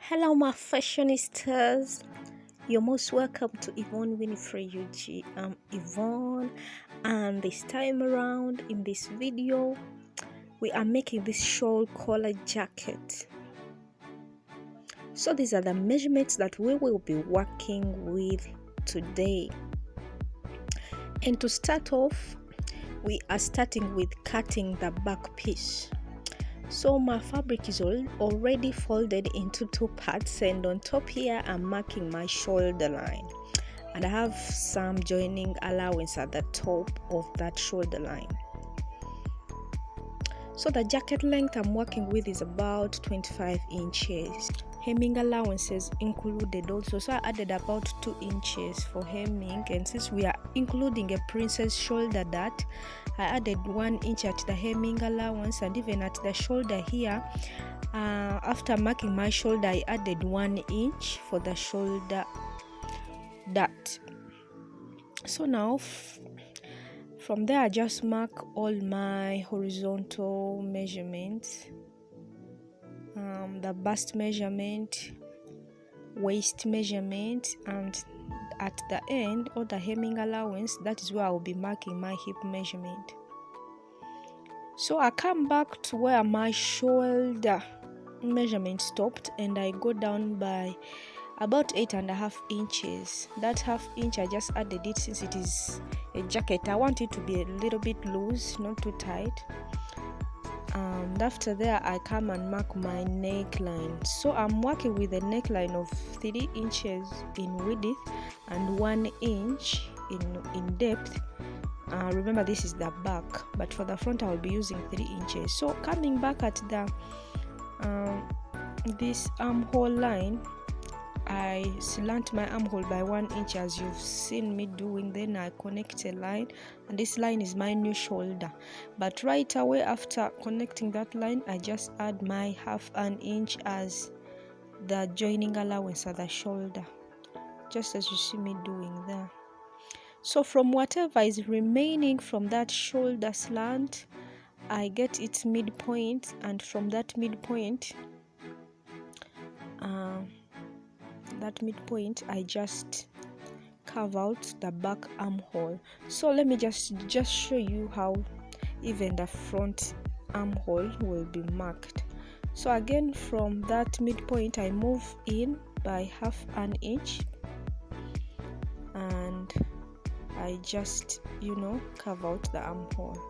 Hello, my fashionistas. You're most welcome to Yvonne Winifred UG. I'm Yvonne, and this time around in this video, we are making this shawl collar jacket. So these are the measurements that we will be working with today. And to start off, we are starting with cutting the back piece. So my fabric is already folded into two parts, and on top here I'm marking my shoulder line, and I have some joining allowance at the top of that shoulder line. So the jacket length I'm working with is about 25 inches. Hemming allowances included also, so I added about 2 inches for hemming, and since we are including a princess shoulder dart, I added 1 inch at the hemming allowance, and even at the shoulder here, after marking my shoulder, I added 1 inch for the shoulder dart. So now from there I just mark all my horizontal measurements, the bust measurement, waist measurement, and at the end, or the hemming allowance, that is where I will be marking my hip measurement. So I come back to where my shoulder measurement stopped, and I go down by about 8.5 inches. That half inch I just added it since it is a jacket. I want it to be a little bit loose, not too tight. After there I come and mark my neckline. So I'm working with a neckline of 3 inches in width and 1 inch in depth. Remember, this is the back, but for the front I will be using 3 inches. So coming back at the this armhole line, I slant my armhole by 1 inch as you've seen me doing. Then I connect a line, and this line is my new shoulder. But right away after connecting that line, I just add my half an inch as the joining allowance at the shoulder, just as you see me doing there. So from whatever is remaining from that shoulder slant, I get its midpoint, and from that midpoint I just carve out the back armhole. So let me just show you how even the front armhole will be marked. So again, from that midpoint I move in by half an inch, and I just carve out the armhole.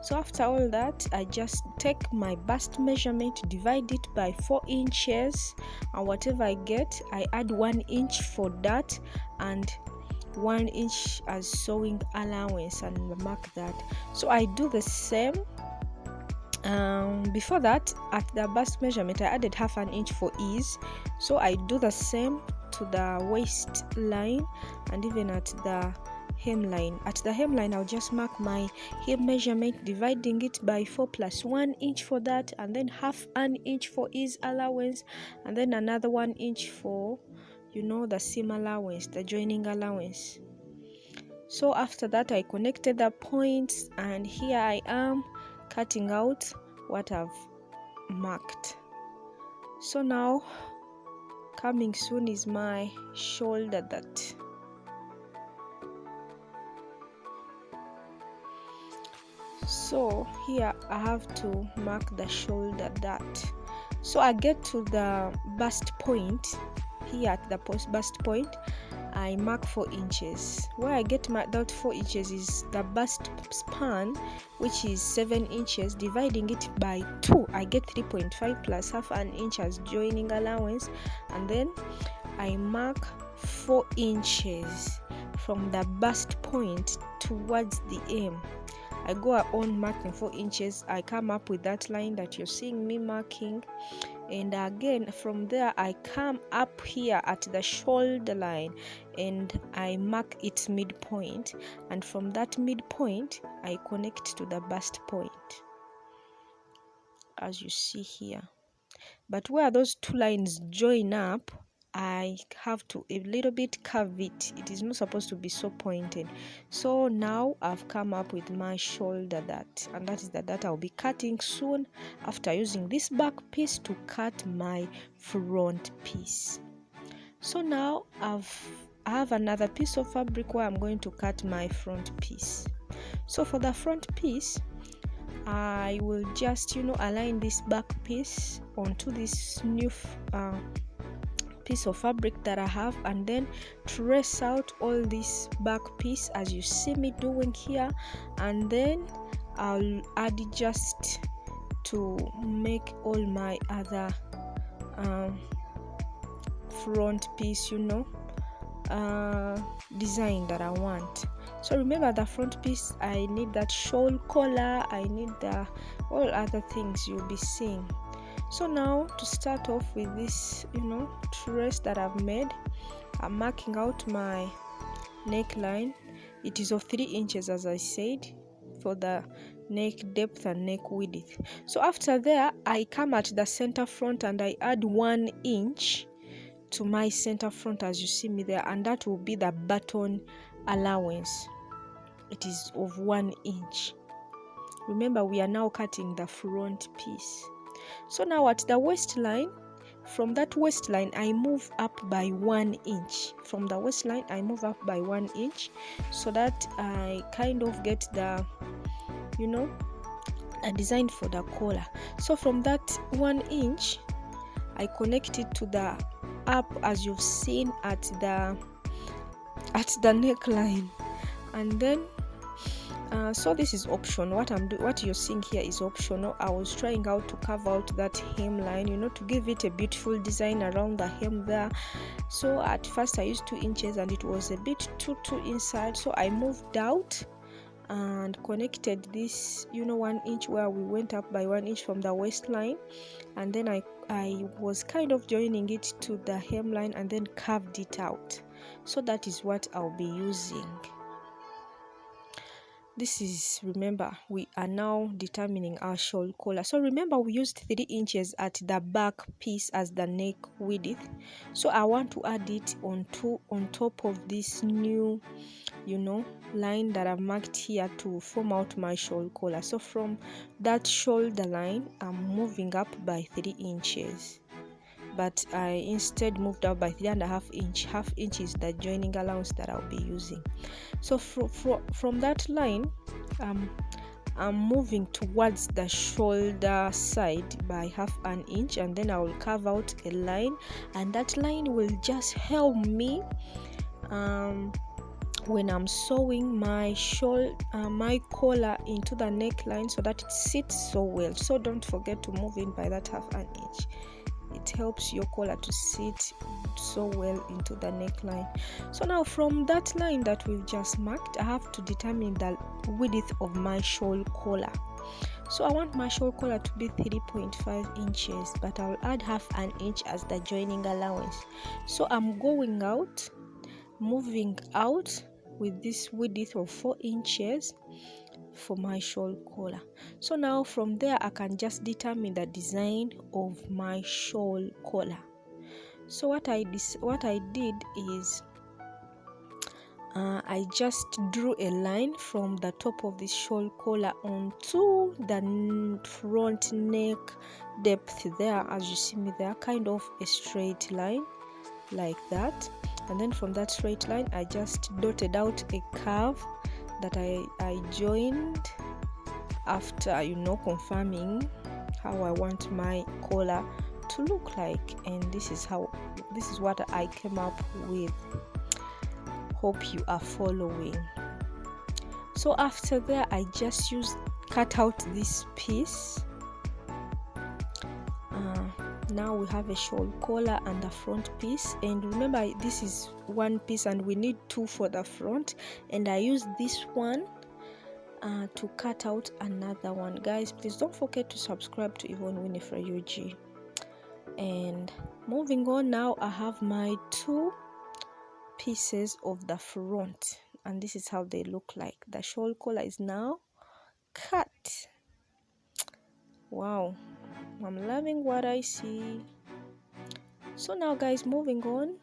So after all that, I just take my bust measurement, divide it by 4 inches, and whatever I get, I add 1 inch for that and 1 inch as sewing allowance, and mark that. So I do the same. Before that, at the bust measurement I added half an inch for ease, so I do the same to the waist line, and even at the hemline. At the hemline I'll just mark my hem measurement, dividing it by 4 plus 1 inch for that, and then half an inch for ease allowance, and then another 1 inch for the seam allowance, the joining allowance. So after that I connected the points, and here I am cutting out what I've marked. So now coming soon is my shoulder dart. So here I have to mark the shoulder dart. So I get to the bust point. Here at the bust point I mark 4 inches. Where I get that 4 inches is the bust span, which is 7 inches. Dividing it by 2, I get 3.5 plus half an inch as joining allowance, and then I mark 4 inches from the bust point towards the hem. I go on marking 4 inches. I come up with that line that you're seeing me marking, and again from there I come up here at the shoulder line and I mark its midpoint, and from that midpoint I connect to the bust point, as you see here. But where those two lines join up, I have to a little bit curve it. It is not supposed to be so pointed. So now I've come up with my shoulder dart, and that is the dart I'll be cutting soon after using this back piece to cut my front piece. So now I have another piece of fabric where I'm going to cut my front piece. So for the front piece, I will just align this back piece onto this new piece of fabric that I have, and then trace out all this back piece as you see me doing here, and then I'll add it just to make all my other front piece design that I want. So remember, the front piece, I need that shawl collar, I need the all other things you'll be seeing. So now to start off with this trace that I've made, I'm marking out my neckline. It is of 3 inches, as I said, for the neck depth and neck width. So after there, I come at the center front and I add 1 inch to my center front, as you see me there, and that will be the button allowance. It is of 1 inch. Remember, we are now cutting the front piece. So now at the waistline, from that waistline I move up by 1 inch. From the waistline I move up by 1 inch, so that I kind of get the a design for the collar. So from that 1 inch I connect it to the up, as you've seen at the neckline, and then so this is optional. What you're seeing here is optional. I was trying out to carve out that hemline, to give it a beautiful design around the hem there. So at first I used 2 inches and it was a bit too inside, so I moved out and connected this 1 inch where we went up by 1 inch from the waistline, and then I was kind of joining it to the hemline and then carved it out. So that is what I'll be using. This is, remember, we are now determining our shawl collar. So remember, we used 3 inches at the back piece as the neck width. So I want to add it on top of this new line that I've marked here to form out my shawl collar. So from that shoulder line, I'm moving up by 3 inches, but I instead moved up by 3.5 inch. Half inch is the joining allowance that I'll be using. So from that line, I'm moving towards the shoulder side by 1/2 inch, and then I will carve out a line, and that line will just help me when I'm sewing my my collar into the neckline, so that it sits so well. So don't forget to move in by that 1/2 inch. It helps your collar to sit so well into the neckline. So now from that line that we've just marked, I have to determine the width of my shawl collar. So I want my shawl collar to be 3.5 inches, but I'll add 1/2 inch as the joining allowance. So I'm moving out with this width of 4 inches for my shawl collar. So now from there I can just determine the design of my shawl collar. So what I did is I just drew a line from the top of this shawl collar onto the front neck depth there, as you see me there, kind of a straight line like that. And then from that straight line I just dotted out a curve that I joined after confirming how I want my collar to look like, and this is what I came up with. Hope you are following. So after there I just cut out this piece. Now we have a shawl collar and a front piece, and remember this is one piece and we need 2 for the front, and I use this one to cut out another one. Guys, please don't forget to subscribe to Yvonne Winifred UG. And moving on, now I have my 2 pieces of the front, and this is how they look like. The shawl collar is now cut. Wow, I'm loving what I see. So now guys, moving on,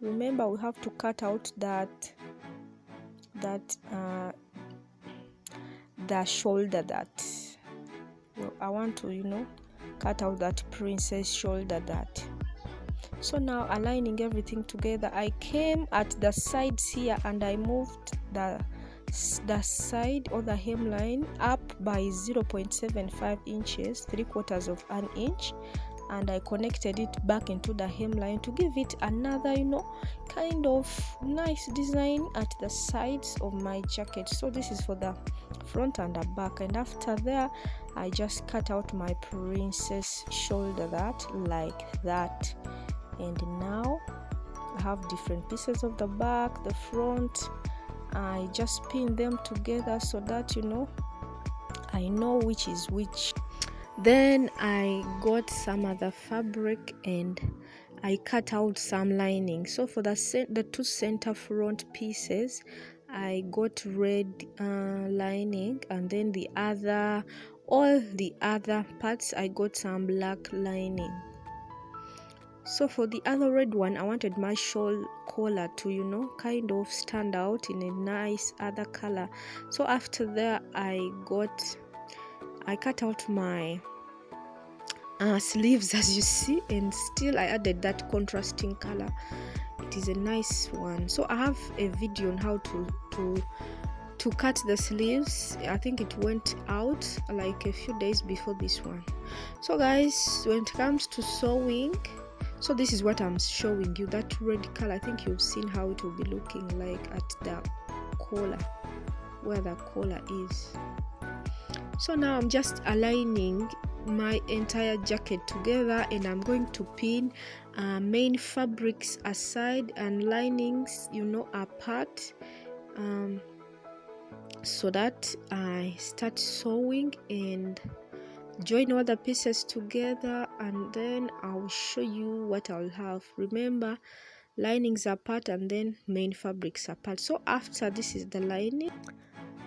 remember we have to cut out that the shoulder that I want to cut out that princess shoulder that. So now aligning everything together, I came at the sides here and I moved the side or the hemline up by 0.75 inches, 3/4 of an inch, and I connected it back into the hemline to give it another kind of nice design at the sides of my jacket. So this is for the front and the back, and after there I just cut out my princess shoulder that like that. And now I have different pieces of the back, the front. I just pin them together so that I know which is which. Then I got some other fabric and I cut out some lining. So for the two center front pieces, I got red lining, and then all the other parts I got some black lining. So for the other red one, I wanted my shawl collar to kind of stand out in a nice other color. So after that I cut out my sleeves, as you see, and still I added that contrasting color. It is a nice one. So I have a video on how to cut the sleeves. I think it went out like a few days before this one. So guys, when it comes to sewing, so this is what I'm showing you, that red color. I think you've seen how it will be looking like at the collar, where the collar is. So now I'm just aligning my entire jacket together, and I'm going to pin main fabrics aside and linings apart, so that I start sewing and join all the pieces together, and then I'll show you what I'll have. Remember, linings apart and then main fabrics apart. So after this is the lining,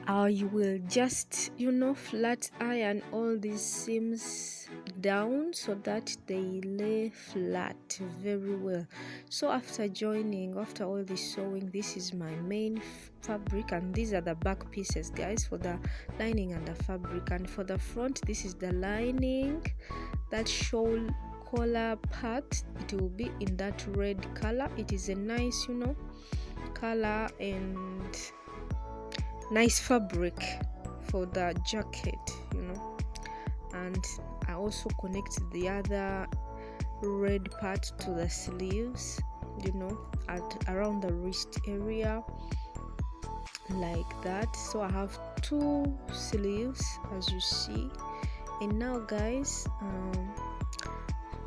I will just flat iron all these seams down so that they lay flat very well. So after all this sewing, this is my main fabric, and these are the back pieces, guys, for the lining and the fabric. And for the front, this is the lining, that shawl collar part. It will be in that red color. It is a nice color and nice fabric for the jacket, and I also connect the other red part to the sleeves, at around the wrist area, like that. So I have two sleeves, as you see. And now guys,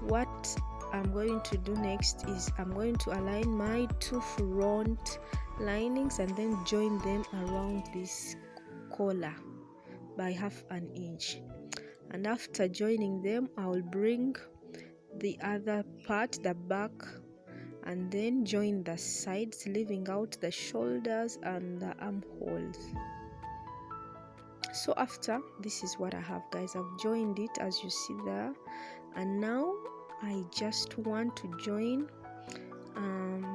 what I'm going to do next is I'm going to align my two front linings and then join them around this collar by 1/2 inch. And after joining them, I will bring the other part, the back, and then join the sides, leaving out the shoulders and the armholes. So after, this is what I have, guys. I've joined it, as you see there, and now I just want to join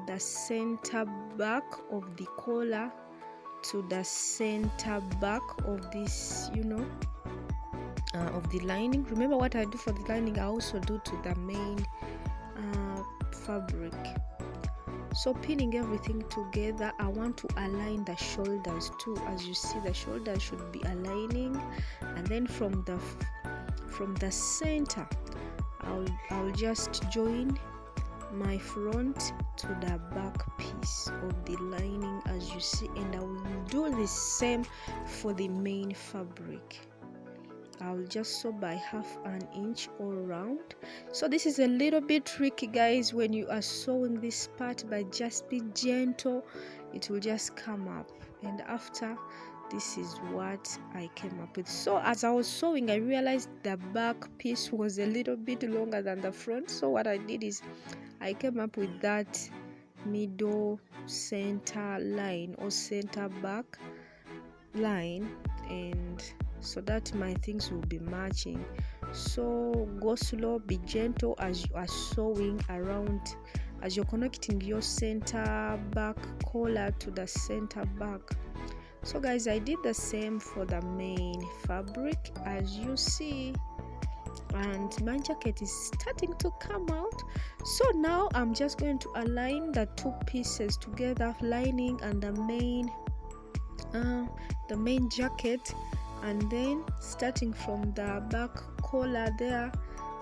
the center back of the collar to the center back of this of the lining. Remember, what I do for the lining, I also do to the main fabric. So pinning everything together, I want to align the shoulders too. As you see, the shoulders should be aligning, and then from the center, I'll just join my front to the back piece of the lining, as you see, and I will do the same for the main fabric. I'll just sew by 1/2 inch all around. So this is a little bit tricky, guys, when you are sewing this part, but just be gentle, it will just come up. And after, this is what I came up with. So as I was sewing, I realized the back piece was a little bit longer than the front. So what I did is I came up with that middle center line or center back line, and so that my things will be matching So go slow, be gentle as you are sewing around, as you're connecting your center back collar to the center back. So guys, I did the same for the main fabric, as you see, and my jacket is starting to come out. So now I'm just going to align the two pieces together, lining and the main jacket, and then starting from the back collar there,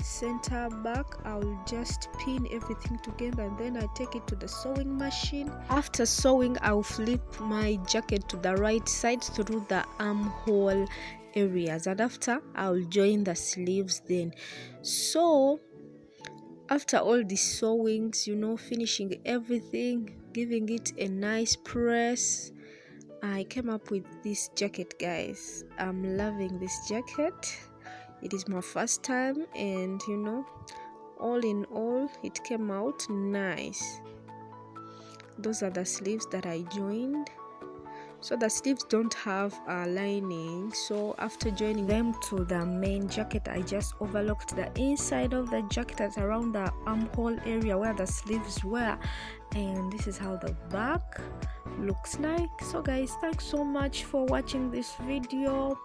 center back, I'll just pin everything together, and then I take it to the sewing machine. After sewing, I'll flip my jacket to the right side through the armhole areas, and after I'll join the sleeves then. So after all the sewings, finishing everything, giving it a nice press, I came up with this jacket, guys. I'm loving this jacket. It is my first time, and all in all, it came out nice. Those are the sleeves that I joined. So the sleeves don't have a lining, so after joining them to the main jacket, I just overlocked the inside of the jacket at around the armhole area where the sleeves were, and this is how the back looks like. So guys, thanks so much for watching this video.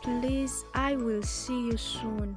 Please, I will see you soon.